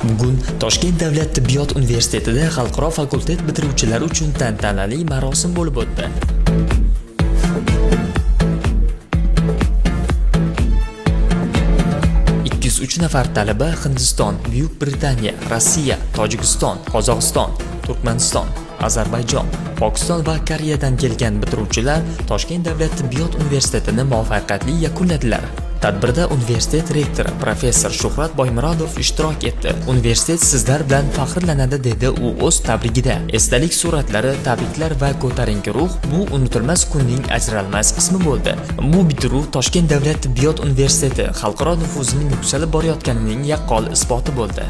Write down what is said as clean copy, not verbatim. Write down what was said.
Bugun Toshkent davlat tibbiyot universitetida xalqaro fakultet bitiruvchilari uchun tantanali marosim bo'lib o'tdi. Nafar talaba Hindiston, Buyuk Britaniya, Rossiya, Tojikiston, Qozog'iston, Turkmaniston, Ozarbayjon, Pokiston va Koreyadan kelgan bitiruvchilar Toshkent davlat tibbiyot universitetini muvaffaqiyatli yakunladilar. Tadbirda universitet rektori professor Shuhrat Boymurodov ishtirok etdi. Universitet sizlar bilan faxrlanadi dedi u o'z tabrigida. Esdalik suratlari, tabriklar va ko'tarinki ruh bu unutilmas kunning ajralmas qismi bo'ldi. Bu bitiruv Toshkent davlat tibbiyot universiteti xalqaro nufuzining yuksalib borayotganining yaqqol isboti bo'ldi.